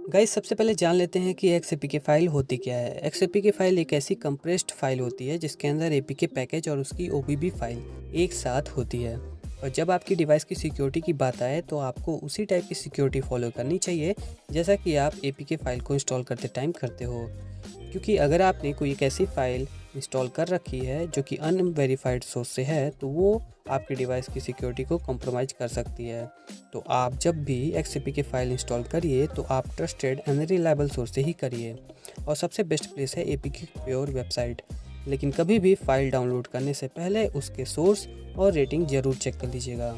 Guys सबसे पहले जान लेते हैं कि एक्सएपीके फ़ाइल होती क्या है। एक्सएपीके फ़ाइल एक ऐसी कंप्रेस्ड फाइल होती है जिसके अंदर एपीके पैकेज और उसकी ओबीबी फाइल एक साथ होती है। और जब आपकी डिवाइस की सिक्योरिटी की बात आए तो आपको उसी टाइप की सिक्योरिटी फॉलो करनी चाहिए जैसा कि आप एपीके फ़ाइल को इंस्टॉल करते टाइम करते हो। क्योंकि अगर आपने कोई एक ऐसी फ़ाइल इंस्टॉल कर रखी है जो कि अनवेरीफाइड सोर्स से है तो वो आपकी डिवाइस की सिक्योरिटी को कॉम्प्रोमाइज़ कर सकती है। तो आप जब भी एक्सएपीके फ़ाइल इंस्टॉल करिए तो आप ट्रस्टेड एंड रिलायबल सोर्स से ही करिए। और सबसे बेस्ट प्लेस है एपीके प्योर वेबसाइट। लेकिन कभी भी फाइल डाउनलोड करने से पहले उसके सोर्स और रेटिंग ज़रूर चेक कर लीजिएगा।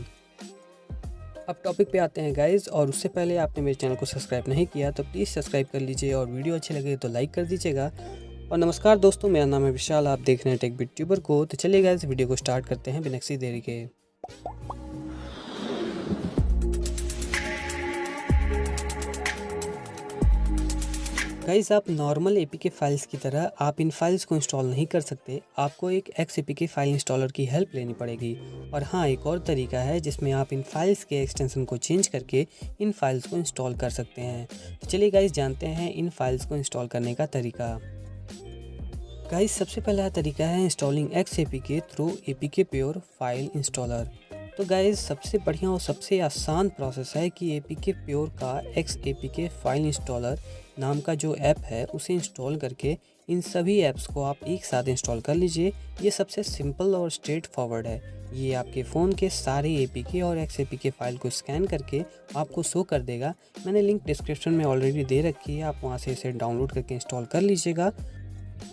अब टॉपिक पे आते हैं गाइज, और उससे पहले आपने मेरे चैनल को सब्सक्राइब नहीं किया तो प्लीज़ सब्सक्राइब कर लीजिए और वीडियो अच्छी लगे तो लाइक कर दीजिएगा। और नमस्कार दोस्तों, मेरा नाम है विशाल, आप देख रहे हैं टेक बिट ट्यूबर को। तो चलिए गाइज वीडियो को स्टार्ट करते हैं बिना किसी देरी के। गाइज आप नॉर्मल एपीके फाइल्स की तरह आप इन फाइल्स को इंस्टॉल नहीं कर सकते, आपको एक एक्सएपीके फाइल इंस्टॉलर की हेल्प लेनी पड़ेगी। और हाँ, एक और तरीका है जिसमें आप इन फाइल्स के एक्सटेंशन को चेंज करके इन फाइल्स को इंस्टॉल कर सकते हैं। तो चलिए गाइज जानते हैं इन फाइल्स को इंस्टॉल करने का तरीका। गाइस सबसे पहला तरीका है installing XAPK through APK pure file installer. तो गाइस सबसे बढ़िया और सबसे आसान प्रोसेस है कि एपीके प्योर का एक्सएपीके फाइल इंस्टॉलर नाम का जो ऐप है उसे इंस्टॉल करके इन सभी ऐप्स को आप एक साथ इंस्टॉल कर लीजिए। ये सबसे सिंपल और स्ट्रेट फॉरवर्ड है। ये आपके फ़ोन के सारे एपीके और एक्सएपीके फाइल को स्कैन करके आपको शो कर देगा। मैंने लिंक डिस्क्रिप्शन में ऑलरेडी दे रखी है, आप वहाँ से इसे डाउनलोड करके इंस्टॉल कर लीजिएगा।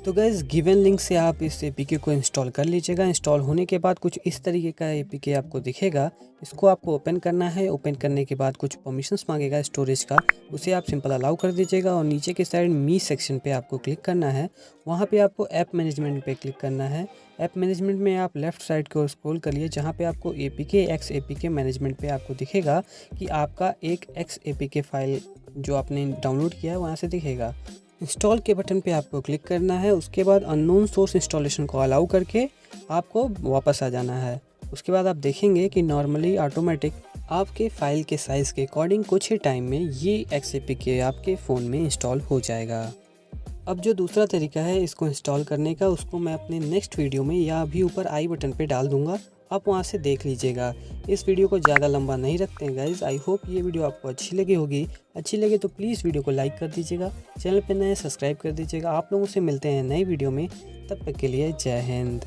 तो गाइस गिवन लिंक से आप इस एपीके को इंस्टॉल कर लीजिएगा। इंस्टॉल होने के बाद कुछ इस तरीके का एपीके आपको दिखेगा। इसको आपको ओपन करना है। ओपन करने के बाद कुछ परमिशंस मांगेगा स्टोरेज का, उसे आप सिंपल अलाउ कर दीजिएगा। और नीचे के साइड मी सेक्शन पे आपको क्लिक करना है। वहाँ पे आपको ऐप मैनेजमेंट पे क्लिक करना है। ऐप मैनेजमेंट में आप लेफ्ट साइड की ओर स्क्रॉल करिए, जहाँ पे आपको एपीके एक्स एपीके मैनेजमेंट पे आपको दिखेगा कि आपका एक एक्स एपीके फाइल जो आपने डाउनलोड किया है वहाँ से दिखेगा। इंस्टॉल के बटन पे आपको क्लिक करना है। उसके बाद अननोन सोर्स इंस्टॉलेशन को अलाउ करके आपको वापस आ जाना है। उसके बाद आप देखेंगे कि नॉर्मली ऑटोमेटिक आपके फाइल के साइज़ के अकॉर्डिंग कुछ ही टाइम में ये एक्सएपीके आपके फ़ोन में इंस्टॉल हो जाएगा। अब जो दूसरा तरीका है इसको इंस्टॉल करने का, उसको मैं अपने नेक्स्ट वीडियो में या अभी ऊपर आई बटन पे डाल दूंगा, आप वहां से देख लीजिएगा। इस वीडियो को ज़्यादा लंबा नहीं रखते हैं गाइज। आई होप ये वीडियो आपको अच्छी लगी होगी। अच्छी लगे तो प्लीज़ वीडियो को लाइक कर दीजिएगा, चैनल पे नए सब्सक्राइब कर दीजिएगा। आप लोगों से मिलते हैं नई वीडियो में, तब तक के लिए जय हिंद।